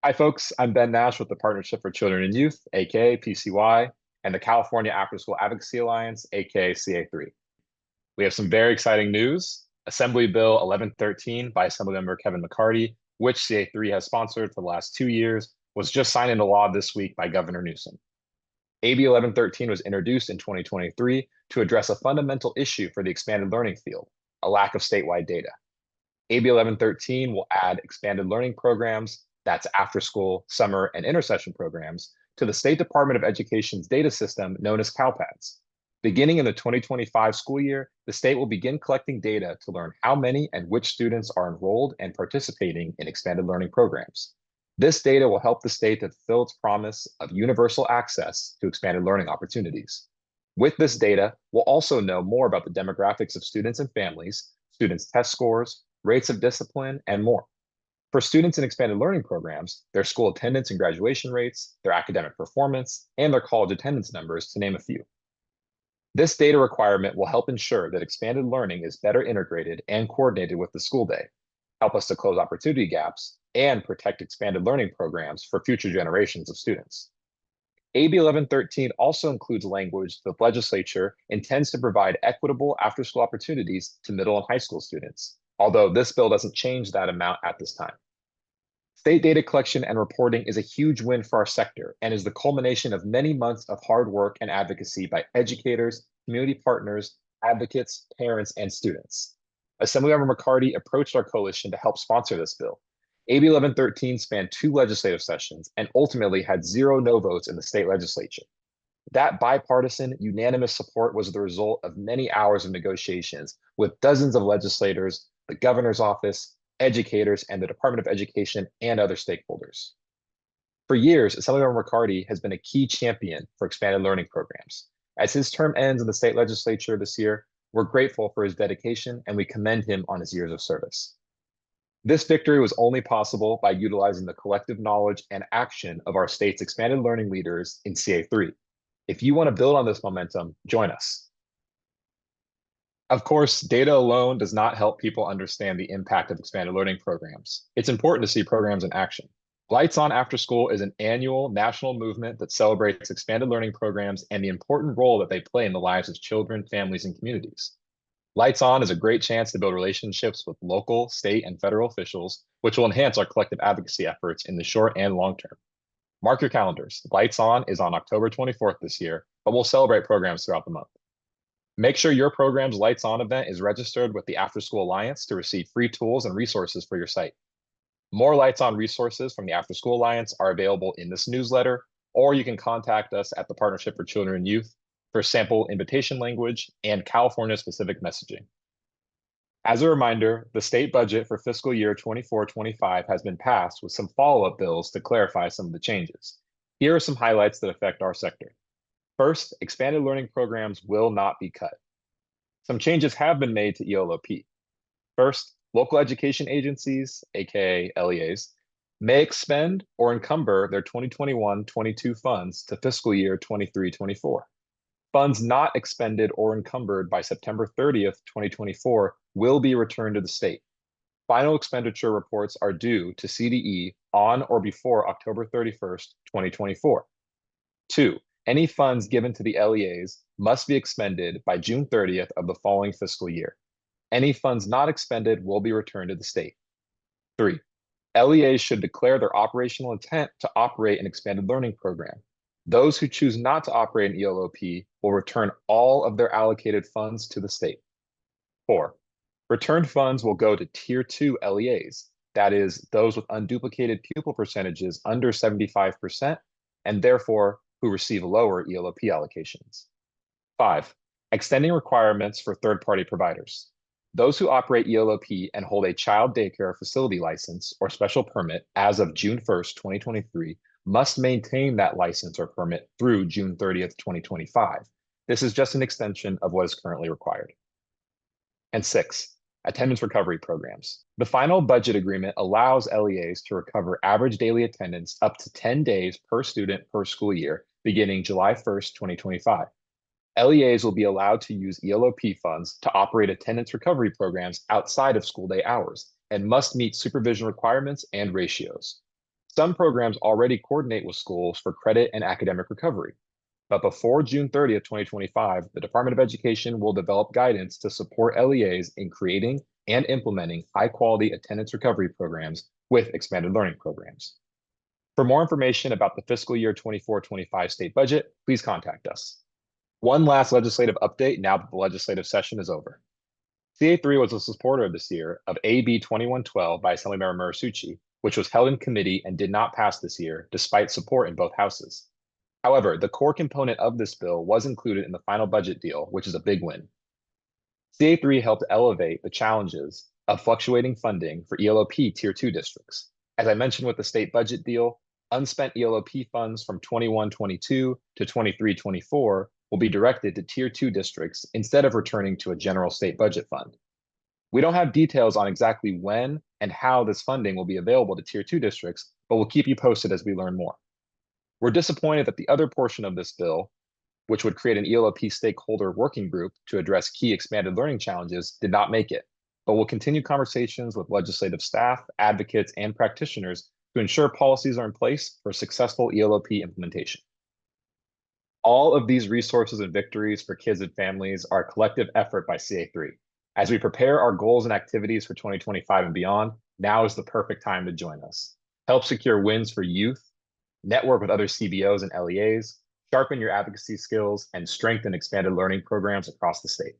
Hi, folks. I'm Ben Nash with the Partnership for Children and Youth, aka PCY, and the California Afterschool Advocacy Alliance, aka CA3. We have some very exciting news. Assembly Bill 1113 by Assemblymember Kevin McCarty, which CA3 has sponsored for the last 2 years, was just signed into law this week by Governor Newsom. AB 1113 was introduced in 2023 to address a fundamental issue for the expanded learning field, a lack of statewide data. AB 1113 will add expanded learning programs, that's after school, summer, and intersession programs, to the State Department of Education's data system known as CalPADS. Beginning in the 2025 school year, the state will begin collecting data to learn how many and which students are enrolled and participating in expanded learning programs. This data will help the state to fulfill its promise of universal access to expanded learning opportunities. With this data, we'll also know more about the demographics of students and families, students' test scores, rates of discipline, and more. For students in expanded learning programs, their school attendance and graduation rates, their academic performance, and their college attendance numbers, to name a few. This data requirement will help ensure that expanded learning is better integrated and coordinated with the school day, help us to close opportunity gaps, and protect expanded learning programs for future generations of students. AB 1113 also includes language that the legislature intends to provide equitable after-school opportunities to middle and high school students, although this bill doesn't change that amount at this time. State data collection and reporting is a huge win for our sector and is the culmination of many months of hard work and advocacy by educators, community partners, advocates, parents, and students. Assemblymember McCarty approached our coalition to help sponsor this bill. AB 1113 spanned 2 legislative sessions and ultimately had 0 no votes in the state legislature. That bipartisan, unanimous support was the result of many hours of negotiations with dozens of legislators, the governor's office, educators, and the Department of Education and other stakeholders. For years, Assemblymember McCarty has been a key champion for expanded learning programs. As his term ends in the state legislature this year, we're grateful for his dedication and we commend him on his years of service. This victory was only possible by utilizing the collective knowledge and action of our state's expanded learning leaders in CA3. If you want to build on this momentum, join us. Of course, data alone does not help people understand the impact of expanded learning programs. It's important to see programs in action. Lights On After School is an annual national movement that celebrates expanded learning programs and the important role that they play in the lives of children, families, and communities. Lights On is a great chance to build relationships with local, state, and federal officials, which will enhance our collective advocacy efforts in the short and long term. Mark your calendars. Lights On is on October 24th this year, but we'll celebrate programs throughout the month. Make sure your program's Lights On event is registered with the Afterschool Alliance to receive free tools and resources for your site. More Lights On resources from the Afterschool Alliance are available in this newsletter, or you can contact us at the Partnership for Children and Youth for sample invitation language and California-specific messaging. As a reminder, the state budget for fiscal year 24-25 has been passed with some follow-up bills to clarify some of the changes. Here are some highlights that affect our sector. First, expanded learning programs will not be cut. Some changes have been made to ELOP. First, local education agencies, aka LEAs, may expend or encumber their 2021-22 funds to fiscal year 23-24. Funds not expended or encumbered by September 30th, 2024 will be returned to the state. Final expenditure reports are due to CDE on or before October 31st, 2024. 2. Any funds given to the LEAs must be expended by June 30th of the following fiscal year. Any funds not expended will be returned to the state. 3. LEAs should declare their operational intent to operate an expanded learning program. Those who choose not to operate an ELOP will return all of their allocated funds to the state. 4. Returned funds will go to Tier 2 LEAs, that is, those with unduplicated pupil percentages under 75% and therefore who receive lower ELOP allocations. 5. Extending requirements for third-party providers. Those who operate ELOP and hold a child daycare facility license or special permit as of June 1st, 2023, must maintain that license or permit through June 30th, 2025. This is just an extension of what is currently required. And 6, attendance recovery programs. The final budget agreement allows LEAs to recover average daily attendance up to 10 days per student per school year, beginning July 1st, 2025. LEAs will be allowed to use ELOP funds to operate attendance recovery programs outside of school day hours and must meet supervision requirements and ratios. Some programs already coordinate with schools for credit and academic recovery. But before June 30th, 2025, the Department of Education will develop guidance to support LEAs in creating and implementing high-quality attendance recovery programs with expanded learning programs. For more information about the fiscal year 24-25 state budget, please contact us. One last legislative update now that the legislative session is over. CA3 was a supporter this year of AB 2112 by Assemblymember Murasucci, which was held in committee and did not pass this year, despite support in both houses. However, the core component of this bill was included in the final budget deal, which is a big win. CA3 helped elevate the challenges of fluctuating funding for ELOP Tier 2 districts. As I mentioned with the state budget deal, unspent ELOP funds from 21-22 to 23-24 will be directed to Tier 2 districts instead of returning to a general state budget fund. We don't have details on exactly when and how this funding will be available to Tier 2 districts, but we'll keep you posted as we learn more. We're disappointed that the other portion of this bill, which would create an ELOP stakeholder working group to address key expanded learning challenges, did not make it, but we'll continue conversations with legislative staff, advocates, and practitioners to ensure policies are in place for successful ELOP implementation. All of these resources and victories for kids and families are a collective effort by CA3. As we prepare our goals and activities for 2025 and beyond, now is the perfect time to join us. Help secure wins for youth, network with other CBOs and LEAs, sharpen your advocacy skills, and strengthen expanded learning programs across the state.